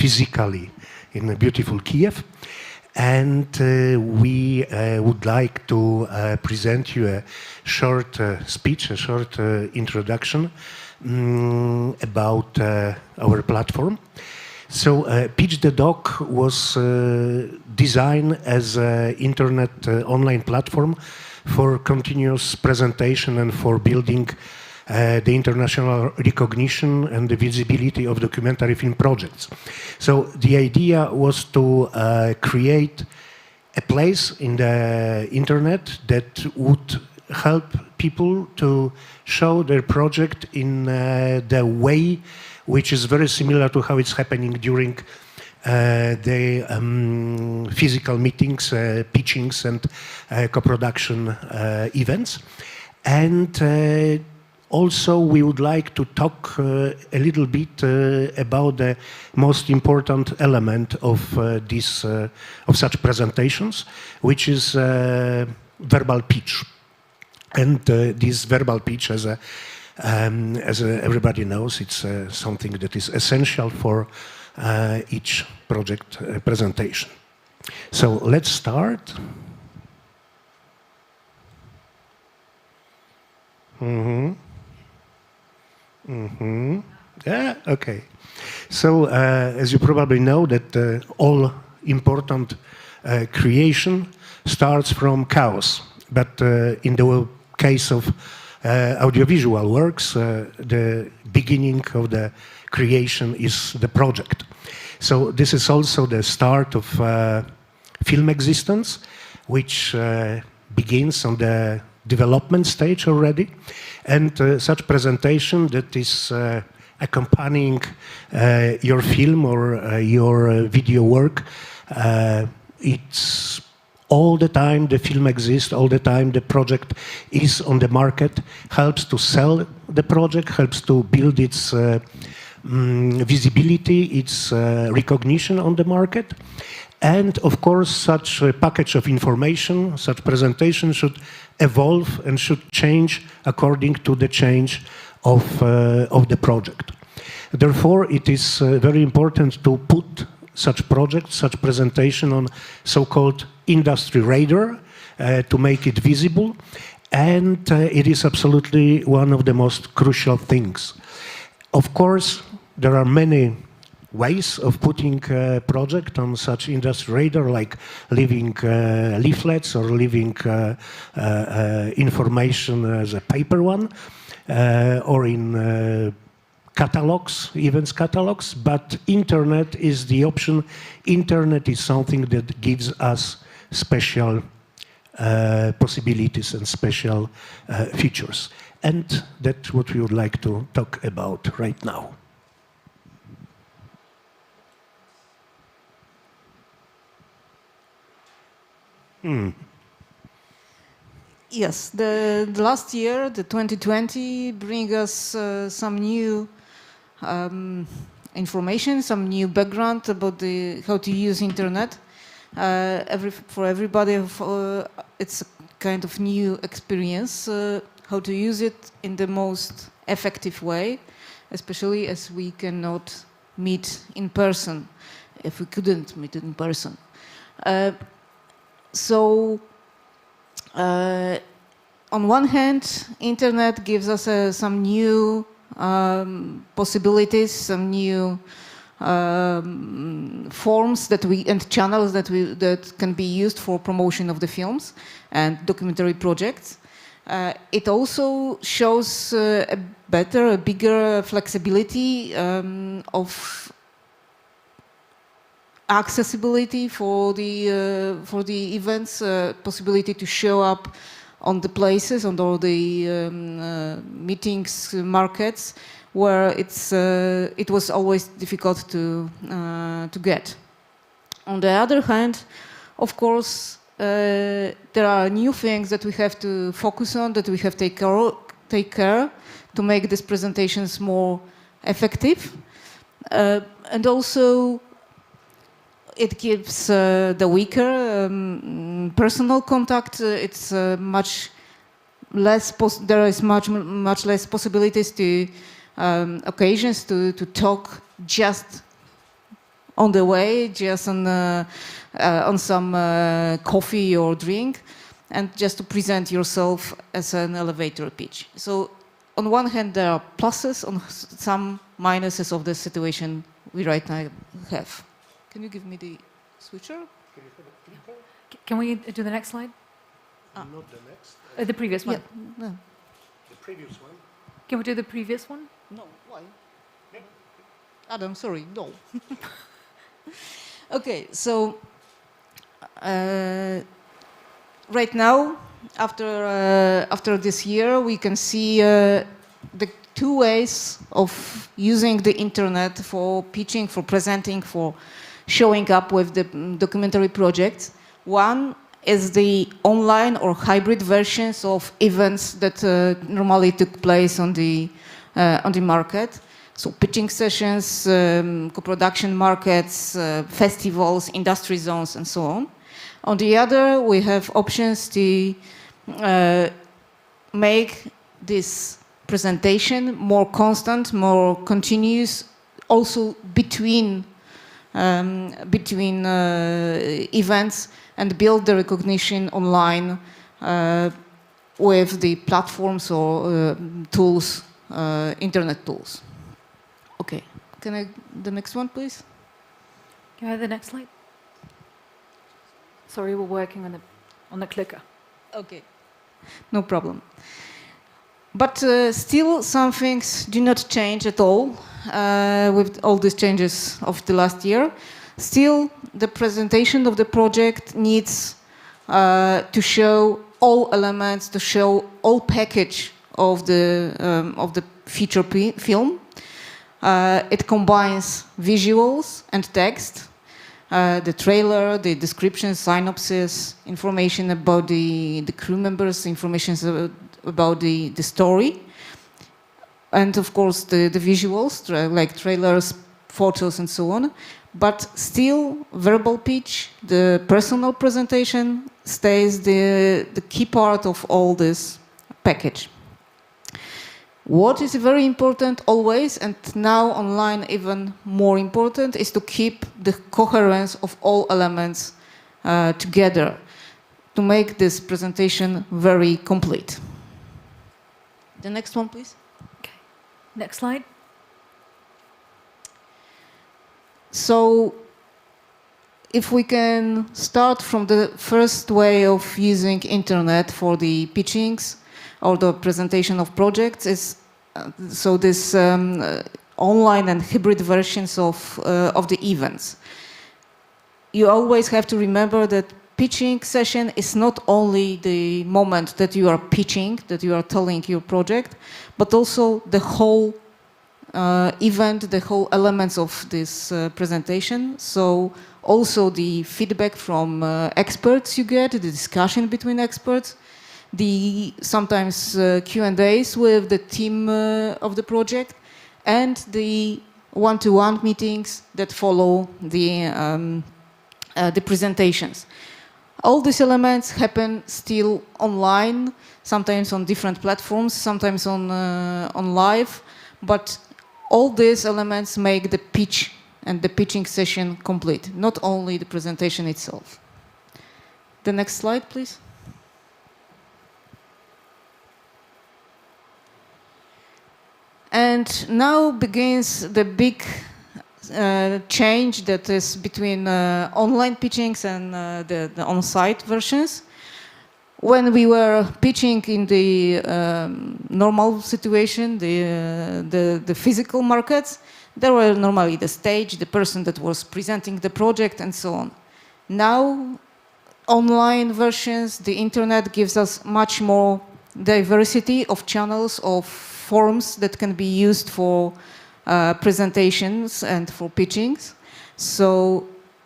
physically in a beautiful Kiev. And we would like to present you a short speech, a short introduction about our platform. So B2B Doc was designed as an internet online platform for continuous presentation and for building the international recognition and the visibility of documentary film projects. So the idea was to create a place in the internet that would help people to show their project in the way which is very similar to how it's happening during the physical meetings, pitchings and co-production events. And also, we would like to talk a little bit about the most important element of such presentations, which is verbal pitch. And this verbal pitch, as everybody knows, it's something that is essential for each project presentation. So let's start. Yeah, okay. So, as you probably know, that all important creation starts from chaos. But in the case of audiovisual works, the beginning of the creation is the project. So this is also the start of film existence, which begins on the development stage already. And such presentation that is accompanying your film or your video work, it's all the time the film exists, all the time the project is on the market, helps to sell the project, helps to build its visibility, its recognition on the market. And of course, such a package of information, such presentation should evolve and should change according to the change of the project. Therefore, it is very important to put such projects, such presentation on so-called industry radar to make it visible. And it is absolutely one of the most crucial things. Of course, there are many ways of putting a project on such industry radar, like leaving leaflets or leaving information as a paper one, or in catalogs, events catalogs, but internet is the option. Internet is something that gives us special possibilities and special features. And that's what we would like to talk about right now. Yes, the last year, the 2020, bring us some new information, some new background about how to use internet. For everybody, it's a kind of new experience, how to use it in the most effective way, especially as we cannot meet in person, if we couldn't meet in person. So, on one hand, internet gives us some new possibilities, some new forms and channels that can be used for promotion of the films and documentary projects. It also shows a bigger flexibility of accessibility for the events, possibility to show up on the places, on all the meetings, markets, where it was always difficult to get. On the other hand, of course, there are new things that we have to focus on, that we have to take care to make these presentations more effective, and also it gives the weaker personal contact. It's much less. There is much less possibilities to occasions to talk just on the way, just on some coffee or drink, and just to present yourself as an elevator pitch. So on one hand, there are pluses, on some minuses of the situation we right now have. Can you give me the switcher? Can we do the next slide? Not the next. The previous one. Yeah, no. The previous one. Can we do the previous one? No, why? Adam, sorry, no. Okay, so right now, after this year, we can see the two ways of using the internet for pitching, for presenting, for showing up with the documentary projects. One is the online or hybrid versions of events that normally took place on the market. So pitching sessions, co-production markets, festivals, industry zones, and so on. On the other, we have options to make this presentation more constant, more continuous, also between events, and build the recognition online with the platforms or tools, internet tools. Okay, can I, the next one, please? Can I have the next slide? Sorry, we're working on the clicker. Okay, no problem. But still, some things do not change at all with all these changes of the last year. Still, the presentation of the project needs to show all elements, to show all package of the feature film. It combines visuals and text, the trailer, the description, synopsis, information about the crew members, information about the story, and of course the visuals, like trailers, photos, and so on. But still, verbal pitch, the personal presentation, stays the key part of all this package. What is very important always, and now online even more important, is to keep the coherence of all elements together to make this presentation very complete. The next one, please. Okay. Next slide. So, if we can start from the first way of using internet for the pitchings or the presentation of projects, is so this online and hybrid versions of the events. You always have to remember that pitching session is not only the moment that you are pitching, that you are telling your project, but also the whole event, the whole elements of this presentation. So also the feedback from experts you get, the discussion between experts, the sometimes Q&As with the team of the project, and the one-to-one meetings that follow the presentations. All these elements happen still online, sometimes on different platforms, sometimes on live, but all these elements make the pitch and the pitching session complete, not only the presentation itself. The next slide, please. And now begins the big change that is between online pitchings and the on-site versions. When we were pitching in the normal situation, the physical markets, there were normally the stage, the person that was presenting the project, and so on. Now, online versions, the internet gives us much more diversity of channels, of forms that can be used for presentations and for pitchings. So,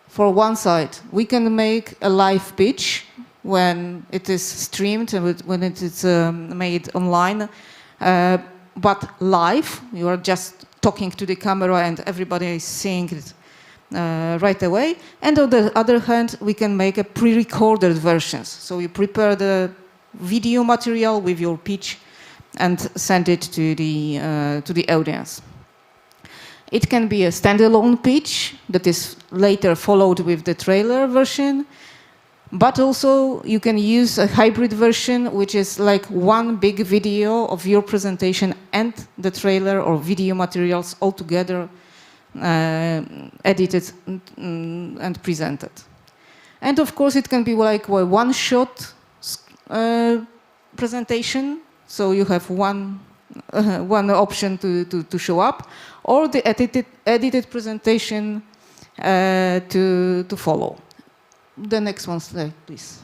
for one side, we can make a live pitch when it is streamed and when it is made online, but live, you are just talking to the camera and everybody is seeing it right away. And on the other hand, we can make a pre-recorded versions. So you prepare the video material with your pitch and send it to the audience. It can be a standalone pitch that is later followed with the trailer version, but also you can use a hybrid version, which is like one big video of your presentation and the trailer or video materials all together, edited and presented. And of course, it can be like a one-shot presentation, so you have one option to show up, or the edited presentation to follow. The next one slide, please.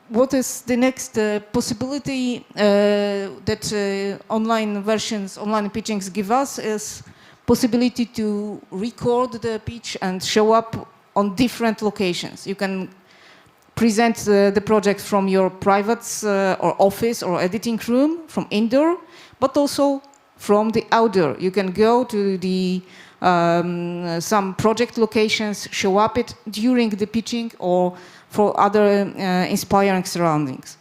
What is the next possibility that online versions, online pitchings give us is possibility to record the pitch and show up on different locations. You can present the project from your private or office or editing room, from indoor, but also from the outdoor. You can go to the some project locations, show up it during the pitching or for other inspiring surroundings.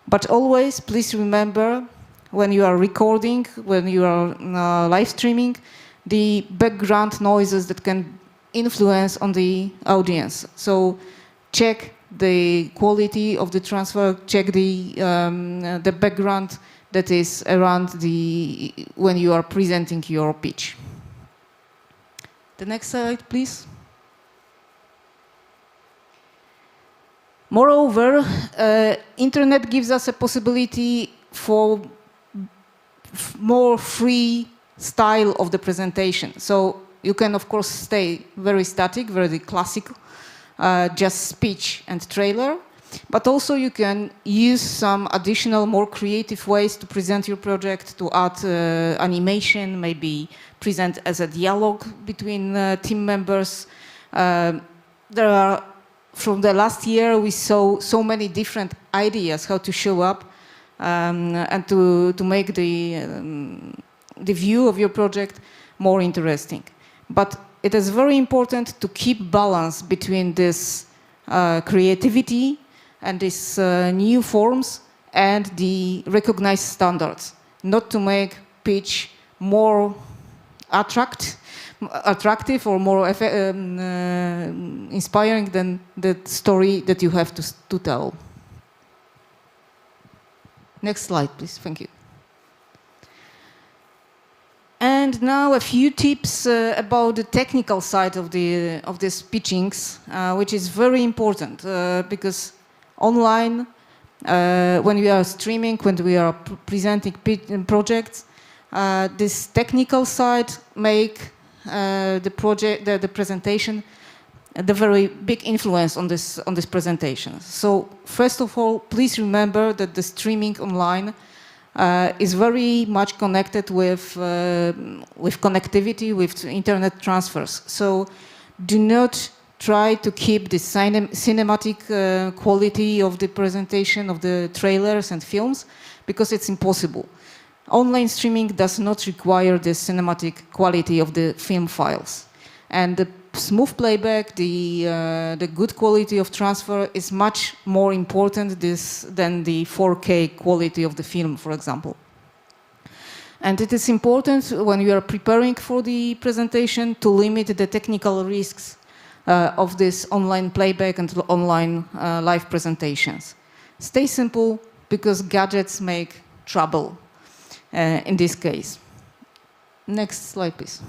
But always, please remember, when you are recording, when you are live streaming, the background noises that can influence on the audience. So check the quality of the transfer, check the background that is around when you are presenting your pitch. The next slide, please. Moreover, internet gives us a possibility for more free style of the presentation. So you can, of course, stay very static, very classic, just speech and trailer. But also you can use some additional, more creative ways to present your project, to add animation, maybe present as a dialogue between team members. There are, from the last year, we saw so many different ideas how to show up and to make the view of your project more interesting. But it is very important to keep balance between this creativity and these new forms and the recognized standards, not to make pitch more attractive or more inspiring than the story that you have to tell. Next slide, please. Thank you. And now a few tips about the technical side of these pitchings, which is very important because online, when we are streaming, when we are presenting projects, this technical side make the presentation the very big influence on this presentation. So first of all, please remember that the streaming online is very much connected with connectivity, with internet transfers. So do not try to keep the cinematic quality of the presentation of the trailers and films, because it's impossible. Online streaming does not require the cinematic quality of the film files. And the smooth playback, the good quality of transfer is much more important than the 4K quality of the film, for example. And it is important when you are preparing for the presentation to limit the technical risks of this online playback and online live presentations. Stay simple, because gadgets make trouble in this case. Next slide, please.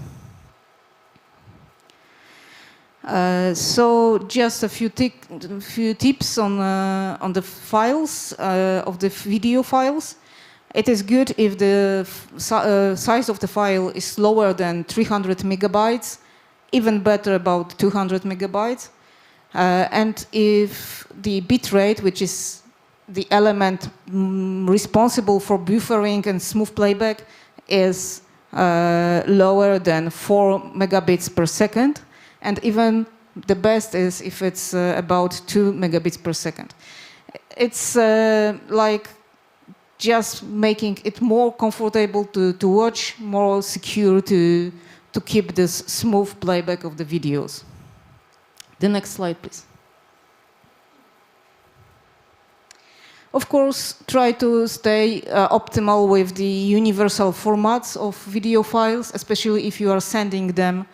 So just a few tips on the files, of the video files. It is good if the size of the file is lower than 300 megabytes, even better about 200 megabytes. And if the bitrate, which is the element responsible for buffering and smooth playback, is lower than 4 megabits per second. And even the best is if it's about 2 megabits per second. It's like just making it more comfortable to watch, more secure to keep this smooth playback of the videos. The next slide, please. Of course, try to stay optimal with the universal formats of video files, especially if you are sending them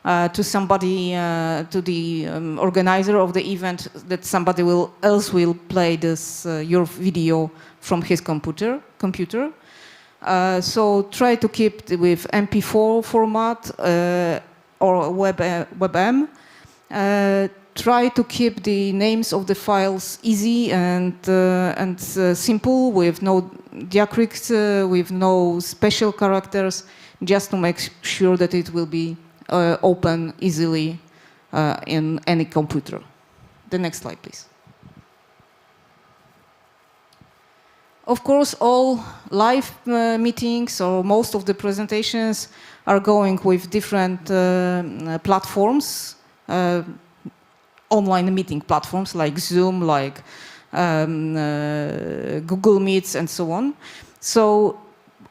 to somebody, to the organizer of the event, that somebody else will play this your video from his computer. So try to keep with MP4 format or WebM. Try to keep the names of the files easy and simple, with no diacritics, with no special characters, just to make sure that it will be open easily in any computer. The next slide, please. Of course, all live meetings or most of the presentations are going with different platforms, online meeting platforms like Zoom, like Google Meets, and so on. So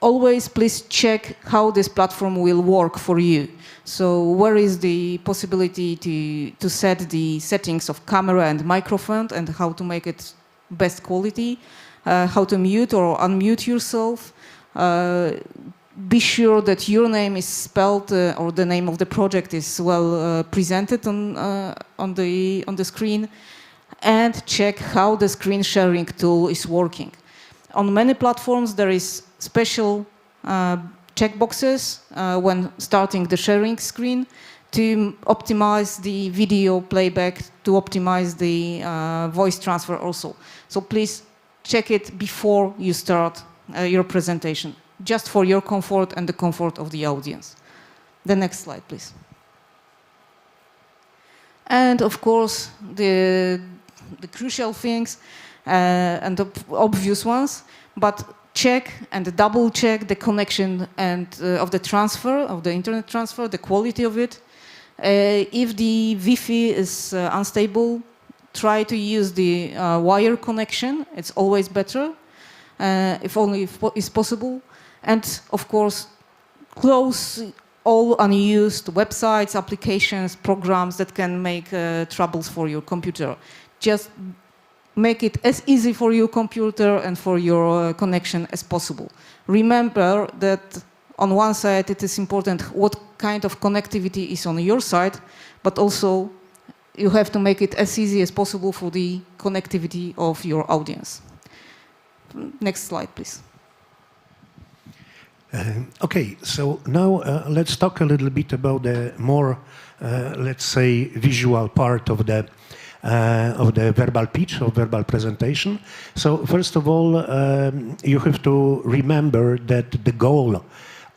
always please check how this platform will work for you. So where is the possibility to set the settings of camera and microphone and how to make it best quality, how to mute or unmute yourself. Be sure that your name is spelled or the name of the project is well presented on the screen, and check how the screen sharing tool is working. On many platforms there is special checkboxes when starting the sharing screen to optimize the video playback, to optimize the voice transfer also. So please check it before you start your presentation, just for your comfort and the comfort of the audience. The next slide, please. And of course, the crucial things and the obvious ones, but check and double check the connection and of the transfer, of the internet transfer, the quality of it. If the Wi-Fi is unstable, try to use the wire connection. It's always better, if only is possible. And of course, close all unused websites, applications, programs that can make troubles for your computer. Just make it as easy for your computer and for your connection as possible. Remember that on one side it is important what kind of connectivity is on your side, but also you have to make it as easy as possible for the connectivity of your audience. Next slide, please. Okay, so now let's talk a little bit about the more, let's say, visual part of the verbal pitch or verbal presentation. So first of all, you have to remember that the goal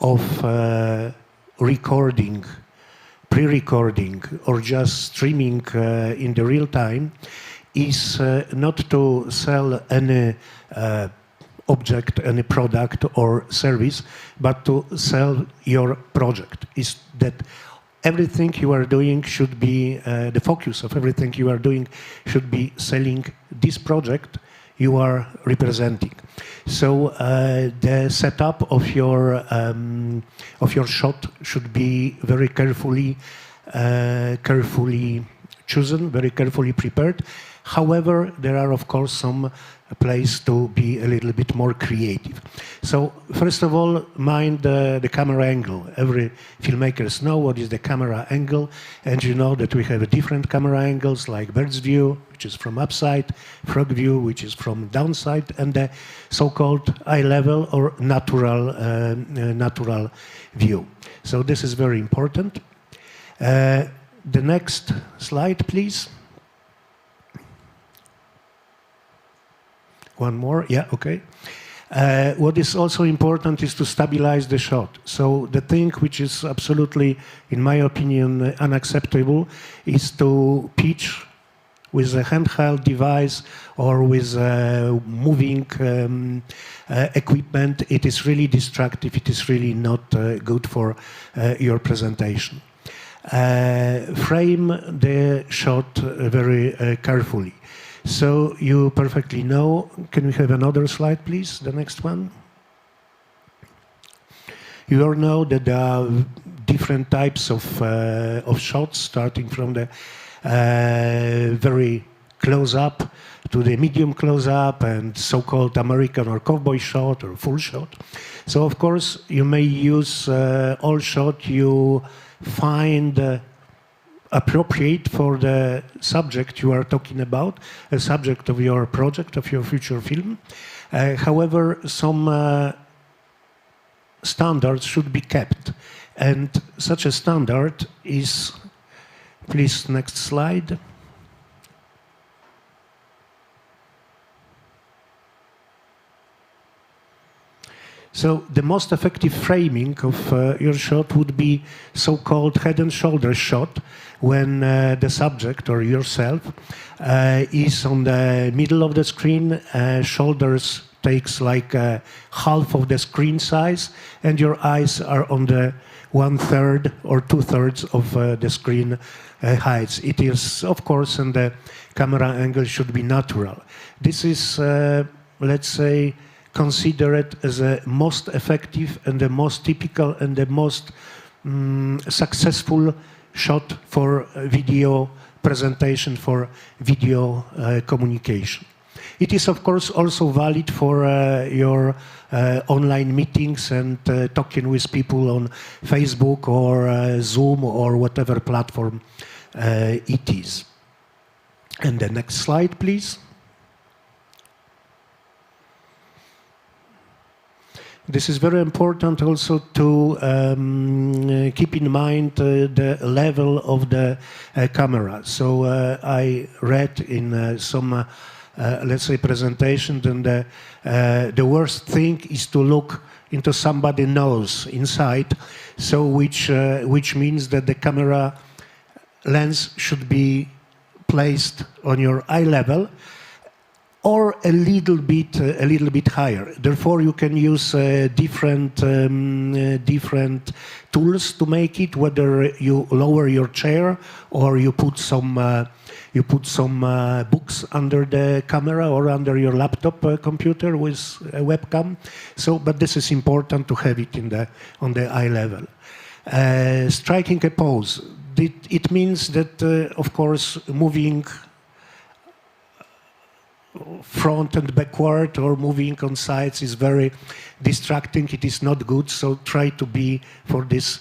of recording, pre-recording, or just streaming in the real time is not to sell any object, any product or service, but to sell your project. Is that everything you are doing should be, the focus of everything you are doing should be selling this project you are representing. So the setup of your shot should be very carefully chosen, very carefully prepared. However, there are of course some place to be a little bit more creative. So first of all, mind the camera angle. Every filmmakers know what is the camera angle, and you know that we have different camera angles like bird's view, which is from upside, frog view, which is from downside, and the so-called eye level or natural view. So this is very important. The next slide, please. One more, yeah, okay. What is also important is to stabilize the shot. So the thing which is absolutely, in my opinion, unacceptable is to pitch with a handheld device or with moving equipment. It is really destructive. It is really not good for your presentation. Frame the shot very carefully. So you perfectly know. Can we have another slide, please? The next one. You all know that there are different types of shots, starting from the very close-up to the medium close-up and so-called American or cowboy shot or full shot. So of course you may use all shot you find appropriate for the subject you are talking about, a subject of your project, of your future film. However, some standards should be kept. And such a standard is, please, next slide. So the most effective framing of your shot would be so-called head and shoulders shot, when the subject or yourself is on the middle of the screen, shoulders takes like half of the screen size, and your eyes are on the 1/3 or 2/3 of the screen heights. It is, of course, and the camera angle should be natural. This is, let's say, considered as the most effective and the most typical and the most successful shot for video presentation, for video communication. It is, of course, also valid for your online meetings and talking with people on Facebook or Zoom or whatever platform it is. And the next slide, please. This is very important also to keep in mind the level of the camera. So I read in some, let's say, presentation, then the worst thing is to look into somebody's nose inside, so which means that the camera lens should be placed on your eye level, or a little bit higher. Therefore, you can use different tools to make it. Whether you lower your chair or you put some books under the camera or under your laptop computer with a webcam. So, but this is important to have it on the eye level. Striking a pose. It means that, of course, moving front and backward or moving on sides is very distracting. It is not good, so try to be, for this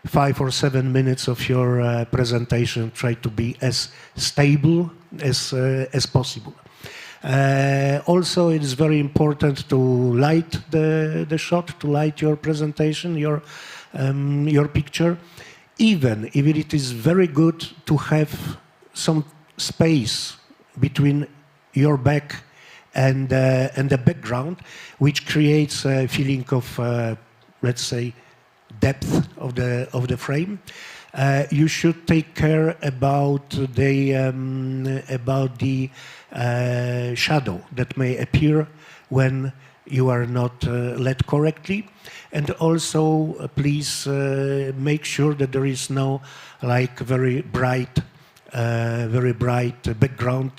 5 or 7 minutes of your presentation, try to be as stable as possible. Also, it is very important to light the shot, to light your presentation, your picture. Even if it is very good to have some space between your back and the background, which creates a feeling of, let's say, depth of the frame. You should take care about the shadow that may appear when you are not lit correctly, and also please make sure that there is no like very bright background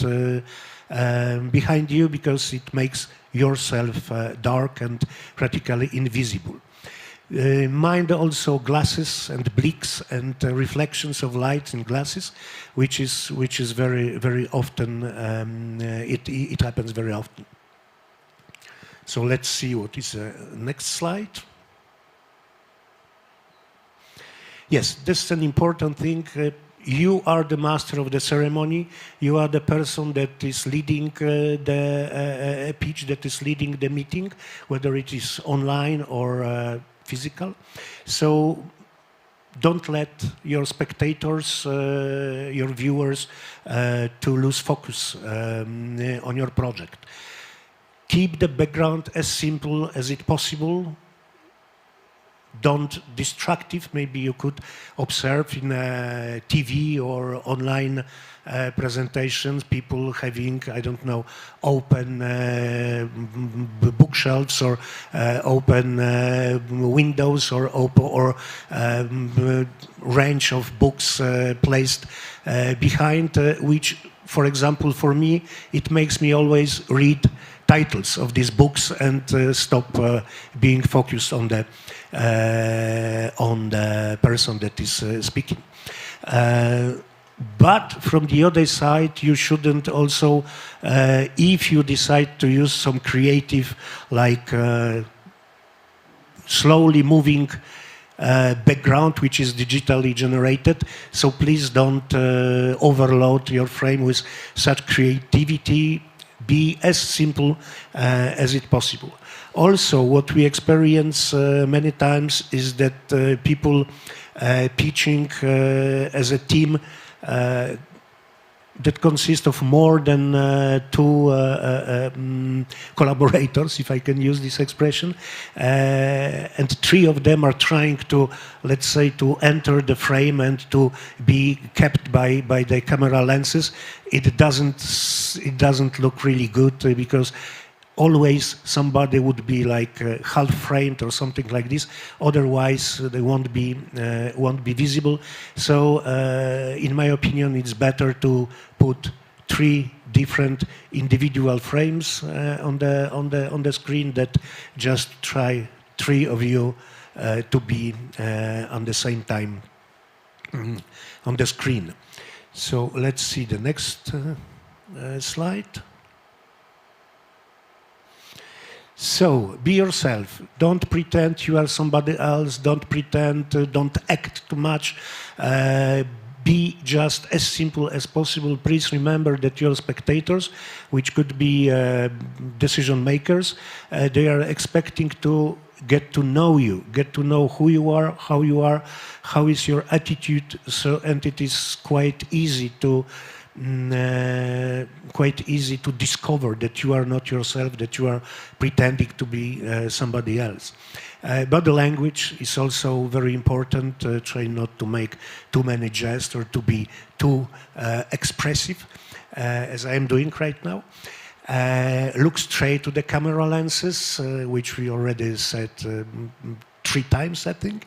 behind you, because it makes yourself dark and practically invisible. Mind also glasses and blicks and reflections of light in glasses, which is very often, it happens very often. So let's see what is next slide. Yes, this is an important thing. You are the master of the ceremony. You are the person that is leading the pitch, that is leading the meeting, whether it is online or physical. So don't let your spectators, your viewers, to lose focus on your project. Keep the background as simple as it possible. Don't distractive. Maybe you could observe in TV or online presentations people having, I don't know, open bookshelves or open windows or range of books placed behind, which, for example, for me, it makes me always read titles of these books and stop being focused on the person that is speaking. But from the other side, you shouldn't also, if you decide to use some creative, like slowly moving background, which is digitally generated, so please don't overload your frame with such creativity. Be as simple as it possible. Also, what we experience many times is that people pitching as a team that consists of more than two collaborators, if I can use this expression, and three of them are trying to, let's say, to enter the frame and to be kept by the camera lenses. It doesn't look really good because always somebody would be like half framed or something like this. Otherwise, they won't be visible. So, in my opinion, it's better to put three different individual frames on the screen that just try three of you to be on the same time on the screen. So let's see the next slide. So, be yourself. Don't pretend you are somebody else. Don't pretend, don't act too much. Be just as simple as possible. Please remember that your spectators, which could be decision makers, they are expecting to get to know you, get to know who you are, how is your attitude. So, and it is quite easy to discover that you are not yourself, that you are pretending to be somebody else. Body language is also very important. Try not to make too many gestures or to be too expressive, as I am doing right now. Look straight to the camera lenses, which we already said 3 times, I think.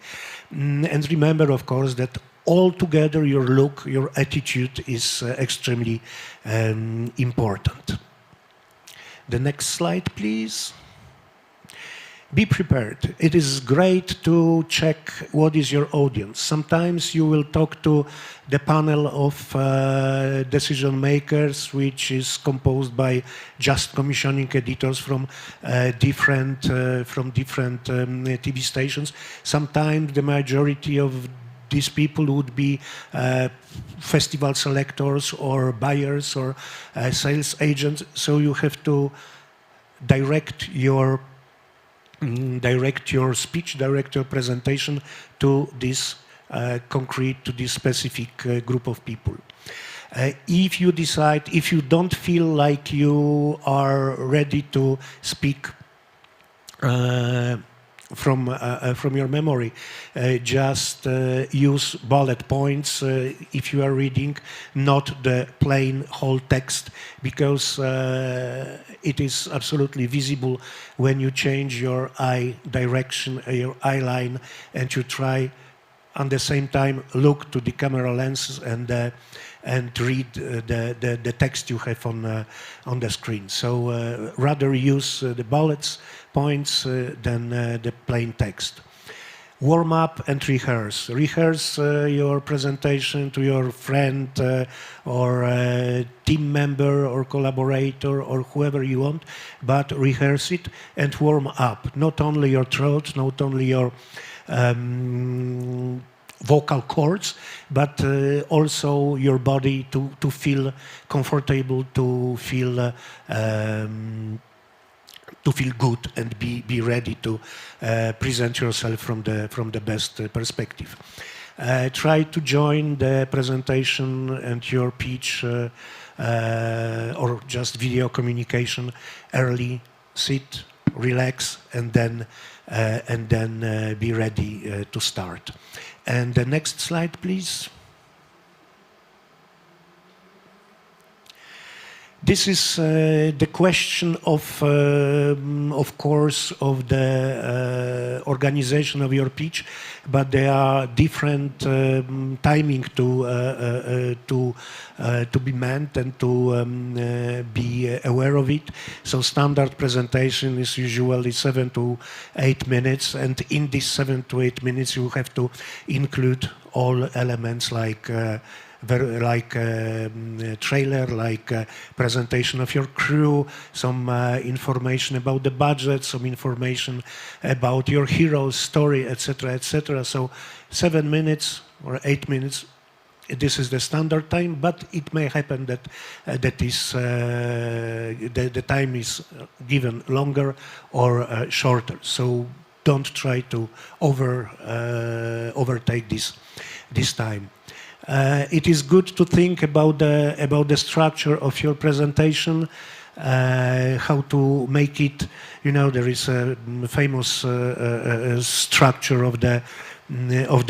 And remember, of course, that altogether your look, your attitude is extremely important. The next slide, please. Be prepared. It is great to check what is your audience. Sometimes you will talk to the panel of decision makers, which is composed by just commissioning editors from different TV stations. Sometimes the majority of these people would be festival selectors or buyers or sales agents. So you have to direct your speech, direct your presentation to this concrete, to this specific group of people. If you decide, if you don't feel like you are ready to speak from your memory, just use bullet points if you are reading, not the plain whole text, because it is absolutely visible when you change your eye direction, your eye line, and you try at the same time look to the camera lenses and read the text you have on the screen. So rather use the bullet points than the plain text. Warm up and rehearse. Rehearse your presentation to your friend or team member or collaborator or whoever you want, but rehearse it and warm up. Not only your throat, not only your vocal cords, but also your body to feel comfortable, to feel good and be ready to present yourself from the best perspective. Try to join the presentation and your pitch or just video communication early. Sit, relax, and then be ready to start. And the next slide, please. This is the question of course, of the organization of your pitch, but there are different timing to be meant and to be aware of it. So standard presentation is usually 7 to 8 minutes, and in these 7 to 8 minutes you have to include all elements like like a trailer, like a presentation of your crew, some information about the budget, some information about your hero's story, etc., etc. So 7 minutes or 8 minutes. This is the standard time, but it may happen that the time is given longer or shorter. So don't try to overtake this time. It is good to think about the structure of your presentation, how to make it. You know, there is a famous structure of the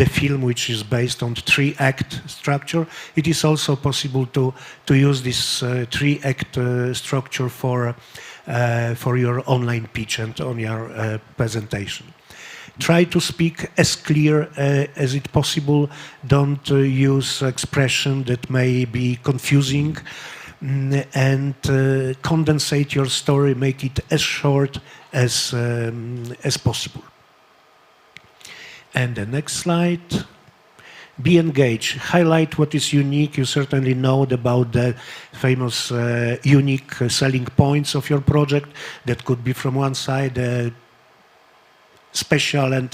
film, which is based on 3-act structure. It is also possible to use this 3-act structure for your online pitch and on your presentation. Try to speak as clear as it possible. Don't use expression that may be confusing, and condensate your story. Make it as short as possible. And the next slide. Be engaged. Highlight what is unique. You certainly know about the famous unique selling points of your project. That could be from one side special and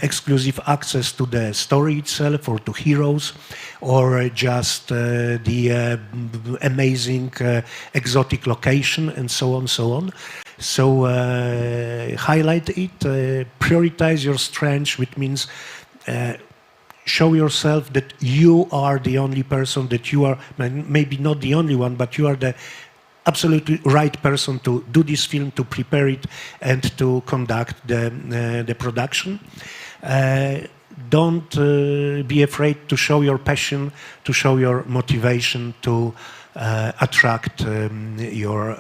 exclusive access to the story itself or to heroes, or just the amazing exotic location and so on, so on. So highlight it, prioritize your strengths, which means show yourself that you are the only person, that you are, maybe not the only one, but you are the absolutely right person to do this film, to prepare it, and to conduct the production. Don't be afraid to show your passion, to show your motivation, to attract your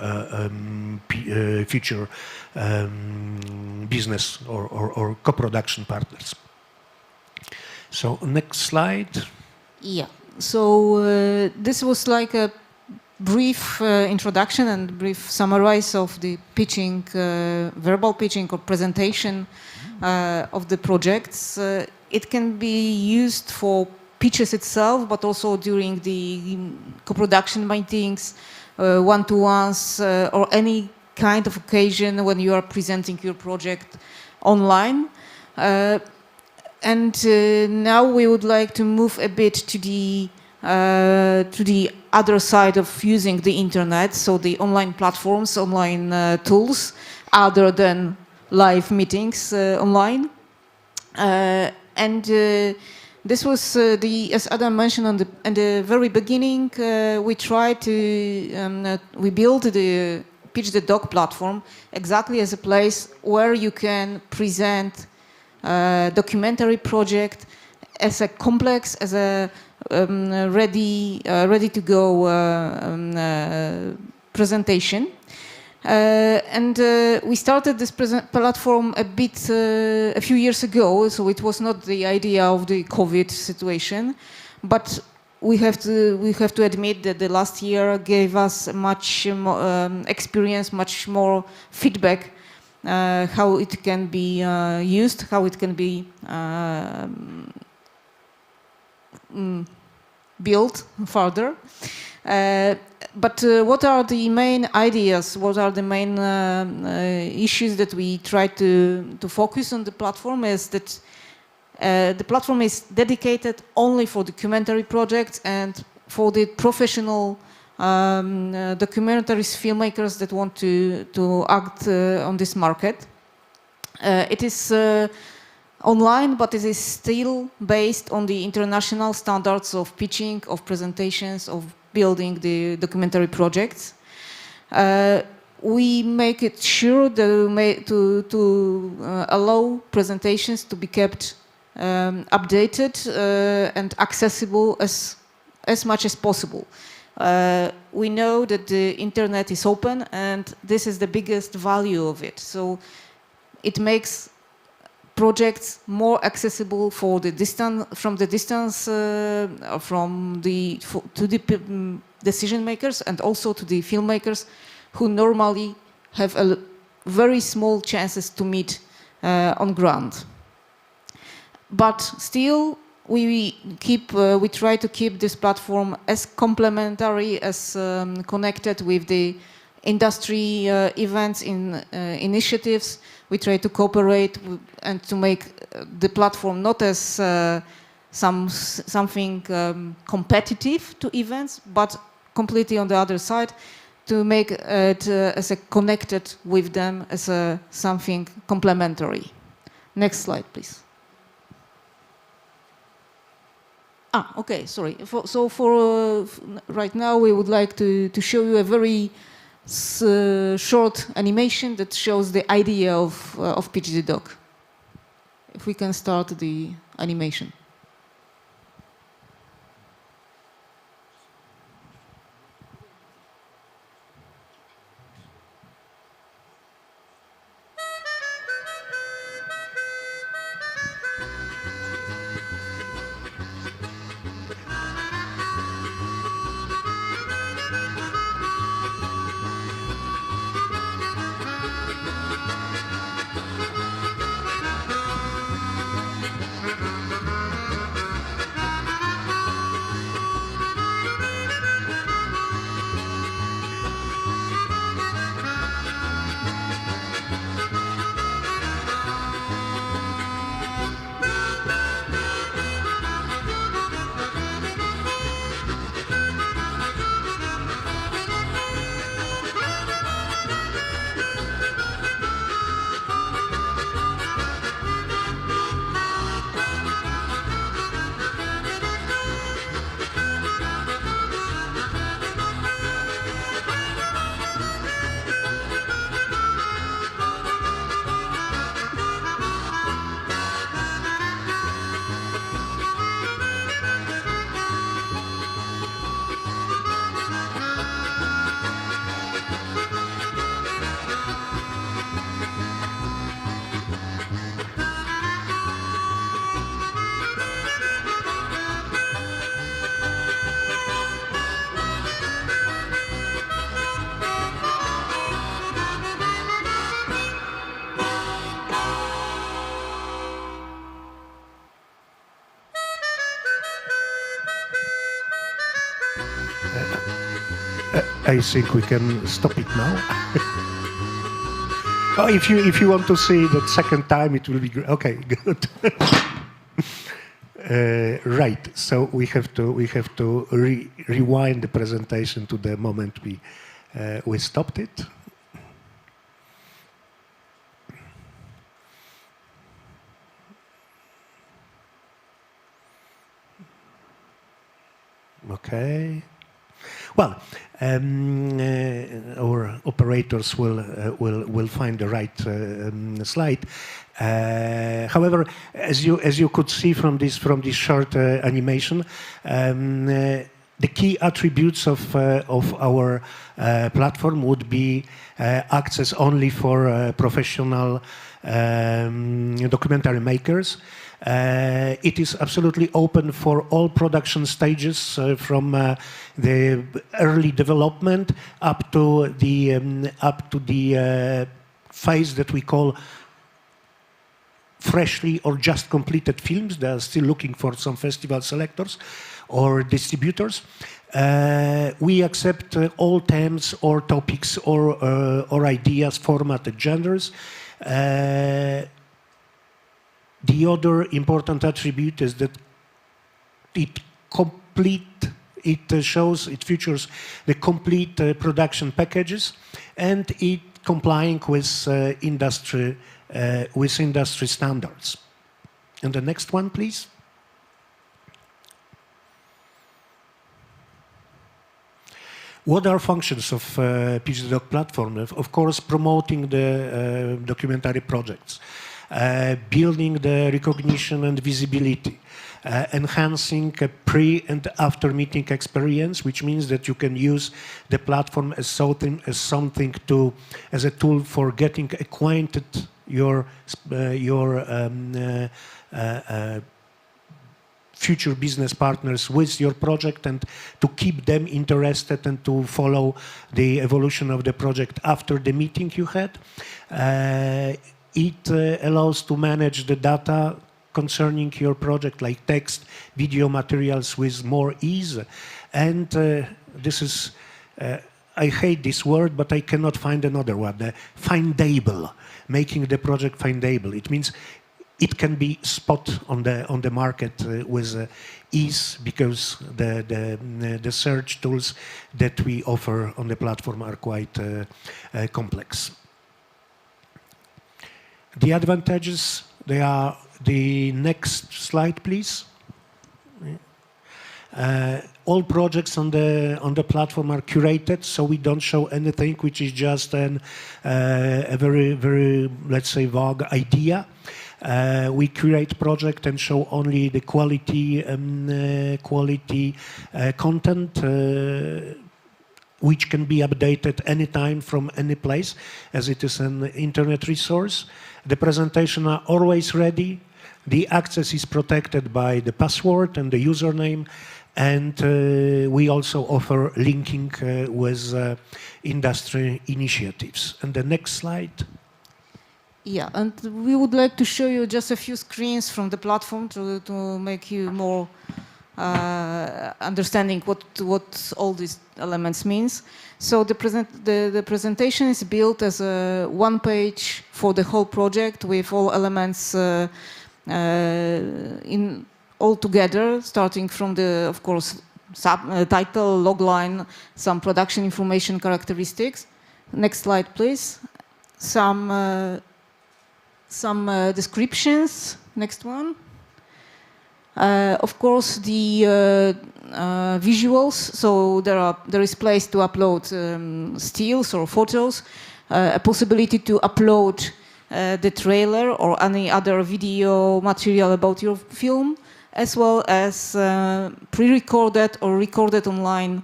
future business or co-production partners. So next slide. Yeah. So this was like a brief introduction and brief summarize of the pitching, verbal pitching or presentation of the projects. It can be used for pitches itself, but also during the co-production meetings, one-to-ones, or any kind of occasion when you are presenting your project online. And now we would like to move a bit to the other side of using the internet, so the online platforms, online tools, other than live meetings online. And this was as Adam mentioned in the very beginning, we tried to we built the Pitch the Doc platform exactly as a place where you can present documentary project as a complex, as a ready to go presentation. And we started this platform a few years ago, so it was not the idea of the COVID situation, but we have to admit that the last year gave us much more experience, much more feedback, how it can be used, how it can be built further. But what are the main ideas? What are the main issues that we try to focus on the platform? Is that the platform is dedicated only for documentary projects and for the professional documentaries filmmakers that want to act on this market. It is online, but it is still based on the international standards of pitching, of presentations, of building the documentary projects. We make it sure to allow presentations to be kept updated and accessible as much as possible. We know that the internet is open, and this is the biggest value of it. So it makes projects more accessible for the distance, from the distance, to the decision makers, and also to the filmmakers who normally have very small chances to meet on ground. But still, we try to keep this platform as complementary as connected with the industry events initiatives. We try to cooperate and to make the platform not as something competitive to events, but completely on the other side, to make it as a connected with them as something complementary. Next slide, please. Okay, sorry. For right now, we would like to show you a very short animation that shows the idea of B2B Doc. If we can start the animation. I think we can stop it now. Oh, if you want to see it the second time, it will be great. Okay, good. Right. So we have to rewind the presentation to the moment we stopped it. Okay. Well, our operators will find the right slide. However, as you could see from this short animation, the key attributes of our platform would be access only for professional documentary makers. It is absolutely open for all production stages, from the early development up to the phase that we call freshly or just completed films. They are still looking for some festival selectors or distributors. We accept all themes or topics or ideas, formatted genres. The other important attribute is that it features the complete production packages, and it complying with industry standards. And the next one, please. What are functions of B2B Doc platform? Of course, promoting the documentary projects. Building the recognition and visibility, enhancing a pre and after meeting experience, which means that you can use the platform as a tool for getting acquainted your future business partners with your project, and to keep them interested and to follow the evolution of the project after the meeting you had. It allows to manage the data concerning your project, like text, video materials, with more ease. And this is, I hate this word, but I cannot find another word, findable, making the project findable. It means it can be spot on the market with ease, because the search tools that we offer on the platform are quite complex. The advantages, they are the next slide, please. All projects on the platform are curated, so we don't show anything which is just a very, very, let's say, vague idea. We curate project and show only the quality content, which can be updated anytime from any place, as it is an internet resource. The presentation are always ready. The access is protected by the password and the username. And we also offer linking with industry initiatives. And the next slide. Yeah, and we would like to show you just a few screens from the platform to make you more understanding what all these elements means. So the presentation is built as a one page for the whole project with all elements in all together, starting from the, of course, title, logline, some production information characteristics. Next slide, please. Some descriptions. Next one. Of course, the visuals. So there is place to upload stills or photos, a possibility to upload the trailer or any other video material about your film, as well as pre-recorded or recorded online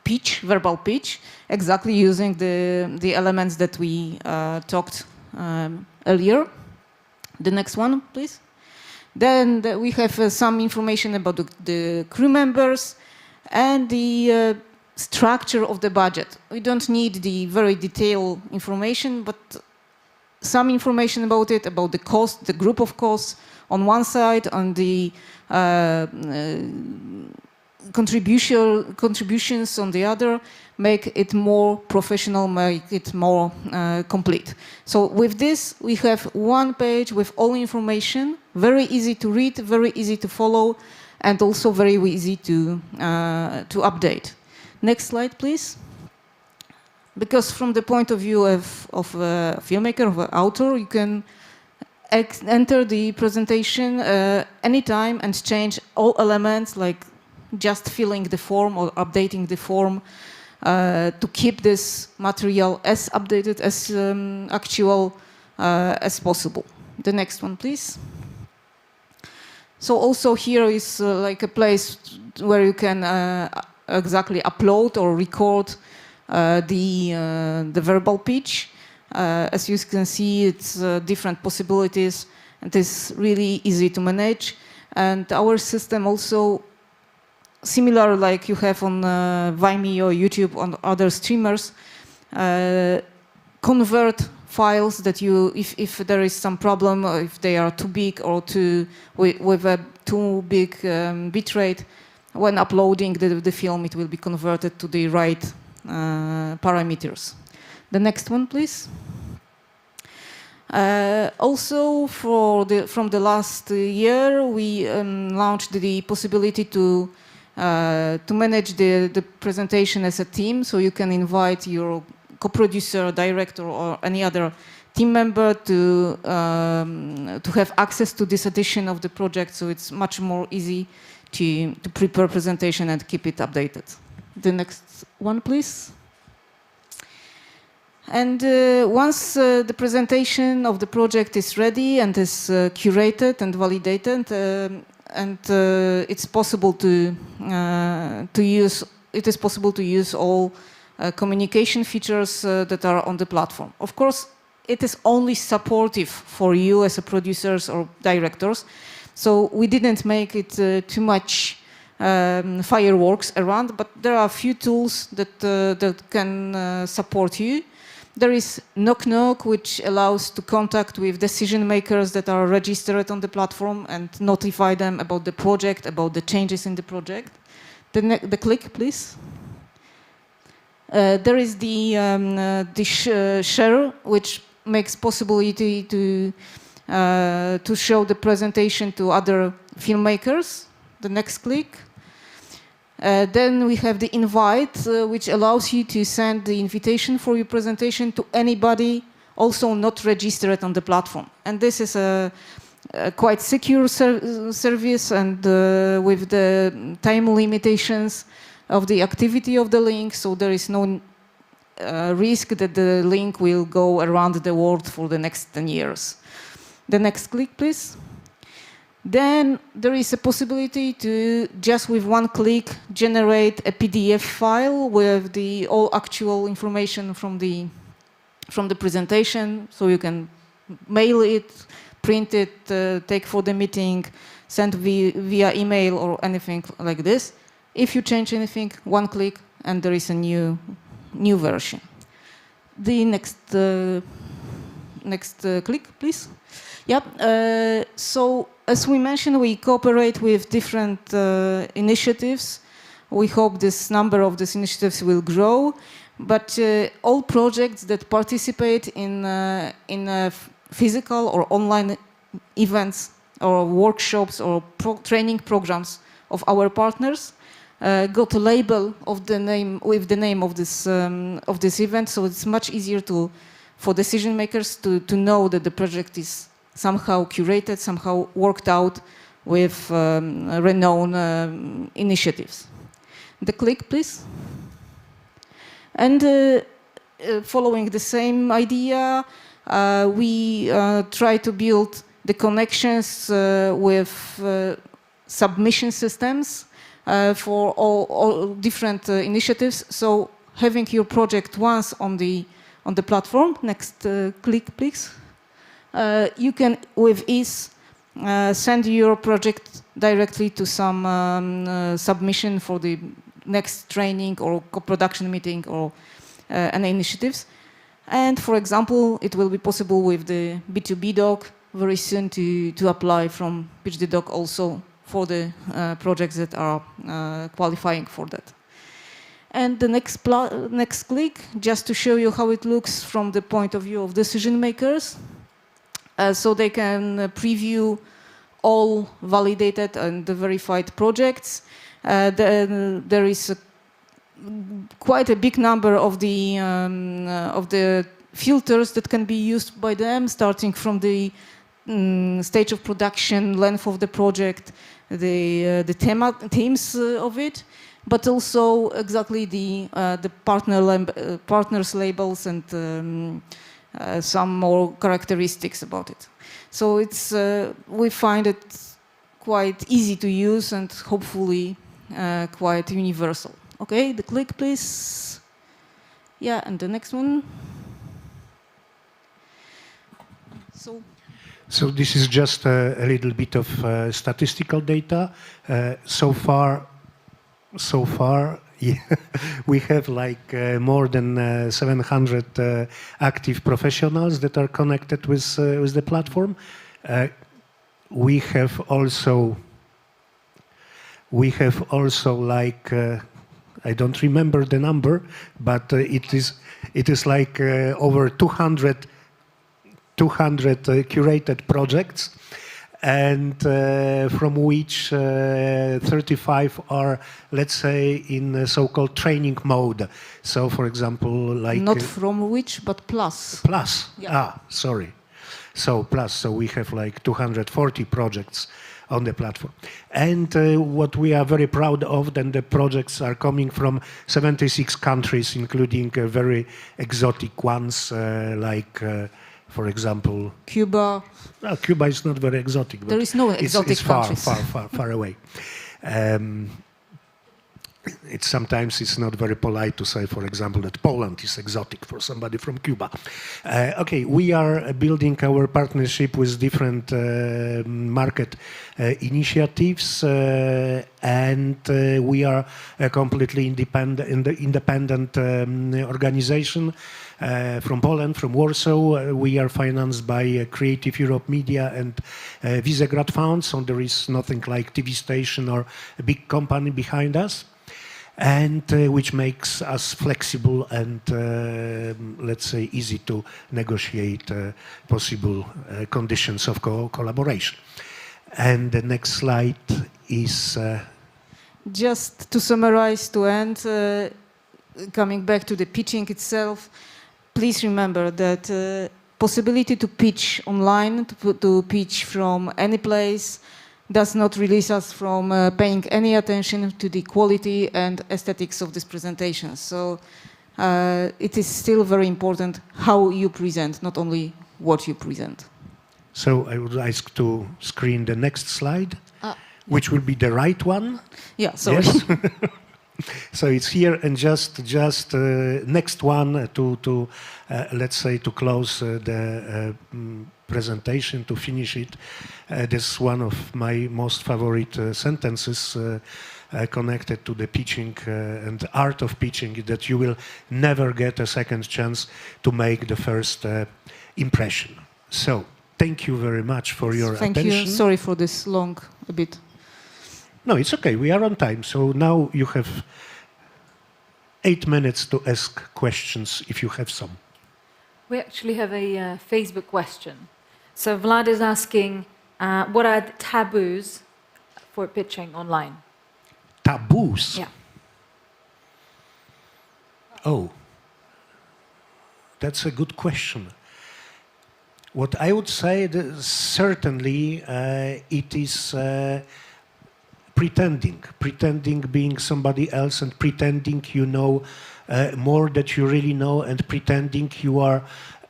pitch, verbal pitch, exactly using the elements that we talked earlier. The next one, please. Then we have some information about the crew members and the structure of the budget. We don't need the very detailed information, but some information about it, about the cost, the group of costs on one side, on the contributions on the other, make it more professional, make it more complete. So with this, we have one page with all information, very easy to read, very easy to follow, and also very easy to update. Next slide, please. Because from the point of view of a filmmaker, of an author, you can enter the presentation anytime and change all elements, like just filling the form or updating the form to keep this material as updated, as actual as possible. The next one, please. So also here is like a place where you can exactly upload or record the verbal pitch. As you can see, it's different possibilities, and it's really easy to manage. And our system also, similar like you have on Vimeo, YouTube, on other streamers, convert files that you, if there is some problem, or if they are too big or with a too big bitrate, when uploading the film, it will be converted to the right parameters. The next one, please. Also, from the last year, we launched the possibility to manage the presentation as a team, so you can invite your co-producer, director, or any other team member to have access to this edition of the project, so it's much more easy to prepare presentation and keep it updated. The next one, please. And once the presentation of the project is ready and is curated and validated, and it's possible to use. It is possible to use all communication features that are on the platform. Of course, it is only supportive for you as a producers or directors. So we didn't make it too much fireworks around, but there are a few tools that can support you. There is Knock Knock, which allows to contact with decision makers that are registered on the platform and notify them about the project, about the changes in the project. The click, please. There is the share, which makes possibility to show the presentation to other filmmakers. The next click. Then we have the invite, which allows you to send the invitation for your presentation to anybody also not registered on the platform. And this is a quite secure service, and with the time limitations of the activity of the link, so there is no risk that the link will go around the world for the next 10 years. The next click, please. Then there is a possibility to, just with one click, generate a PDF file with the all actual information from the presentation, so you can mail it, print it, take for the meeting, send via email or anything like this. If you change anything, one click, and there is a new version. The next click, please. Yep. So as we mentioned, we cooperate with different initiatives. We hope this number of these initiatives will grow. But all projects that participate in physical or online events or workshops or training programs of our partners got a label of the name with the name of this event, so it's much easier for decision makers to know that the project is somehow curated, somehow worked out with renowned initiatives. The click, please. And following the same idea, we try to build the connections with submission systems for all different initiatives. So having your project once on the platform, next click, please. You can, with ease, send your project directly to some submission for the next training or co-production meeting or any initiatives. And for example, it will be possible with the B2B Doc very soon to apply from Pitch the Doc also for the projects that are qualifying for that. And the next click, just to show you how it looks from the point of view of decision makers. So they can preview all validated and verified projects. There is quite a big number of the filters that can be used by them, starting from the stage of production, length of the project, the themes of it, but also exactly the partners labels and some more characteristics about it. So it's we find it quite easy to use and hopefully quite universal. Okay, the click, please. Yeah, and the next one. So this is just a little bit of statistical data. So far, yeah, we have like more than 700 active professionals that are connected with the platform. We have also like I don't remember the number, but it is like over 200 curated projects, and from which 35 are, let's say, in so-called training mode. So, for example, like... Not from which, but plus. Plus? Yeah. Ah, sorry. So, plus. So we have like 240 projects on the platform. And what we are very proud of, then the projects are coming from 76 countries, including very exotic ones, like... for example, Cuba. Well, Cuba is not very exotic. But there is no exotic it's far, countries. far away. Sometimes it's not very polite to say, for example, that Poland is exotic for somebody from Cuba. Okay, we are building our partnership with different market initiatives, and we are a completely independent organization. from Poland, from Warsaw. We are financed by Creative Europe Media and Visegrad Funds, so there is nothing like TV station or a big company behind us, and which makes us flexible and, let's say, easy to negotiate possible conditions of collaboration. And the next slide is... Just to summarize, to end, coming back to the pitching itself, please remember that possibility to pitch online, to pitch from any place, does not release us from paying any attention to the quality and aesthetics of this presentation. So it is still very important how you present, not only what you present. So I would ask to screen the next slide, which will be the right one. Yeah, sorry. Yes. So it's here, and just next one to let's say to close the presentation, to finish it. This is one of my most favorite sentences connected to the pitching and the art of pitching, that you will never get a second chance to make the first impression. So thank you very much for your attention. Thank you. Sorry for this long a bit. No, it's okay. We are on time. So now you have 8 minutes to ask questions if you have some. We actually have a Facebook question. So Vlad is asking, what are the taboos for pitching online? Taboos? Yeah. Oh, that's a good question. What I would say, that certainly it is pretending being somebody else, and pretending you know more that you really know, and pretending you are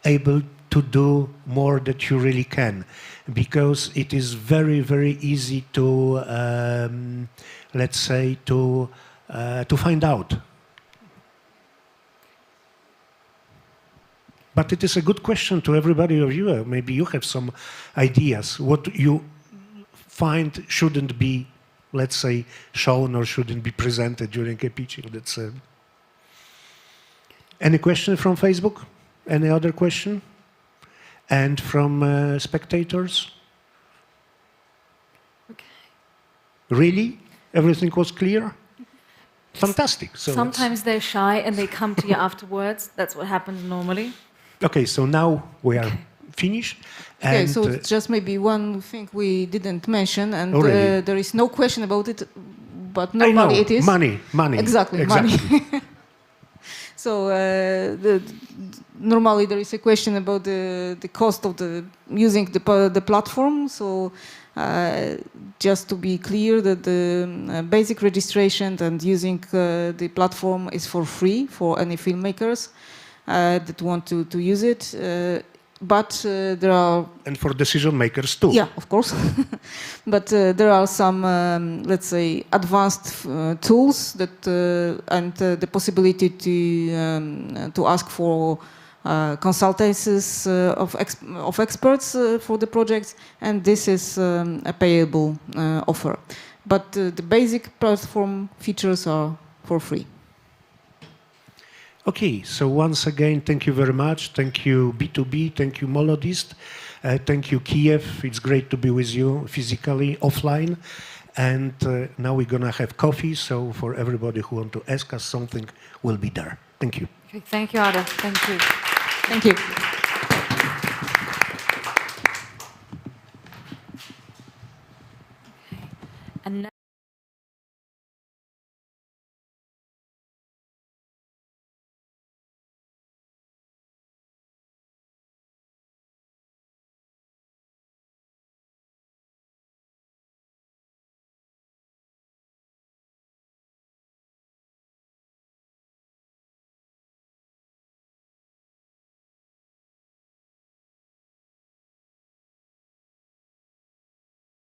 able to do more that you really can, because it is very, very easy to, let's say, to find out. But it is a good question to everybody of you. Maybe you have some ideas what you find shouldn't be, let's say, shown or shouldn't be presented during a pitching. That's any question from Facebook? Any other question? And from spectators? Okay. Really? Everything was clear? Fantastic. So sometimes they're shy and they come to you afterwards. That's what happens normally. okay, so now we are finished. Okay, And, so just maybe one thing we didn't mention, and really? there is no question about it, but I know, normally it is. money. Exactly, money. So normally there is a question about the cost of using the platform. So just to be clear, that the basic registration and using the platform is for free for any filmmakers that want to use it. But there are... And for decision makers too. Yeah, of course. But there are some, let's say, advanced tools that and the possibility to ask for consultancies of experts for the projects, and this is a payable offer. But the basic platform features are for free. Okay, so once again, thank you very much. Thank you, B2B. Thank you, Molodist. Thank you, Kiev. It's great to be with you physically, offline. And now we're going to have coffee. So for everybody who want to ask us something, we'll be there. Thank you. Okay, thank you, Ada. Thank you. Thank you.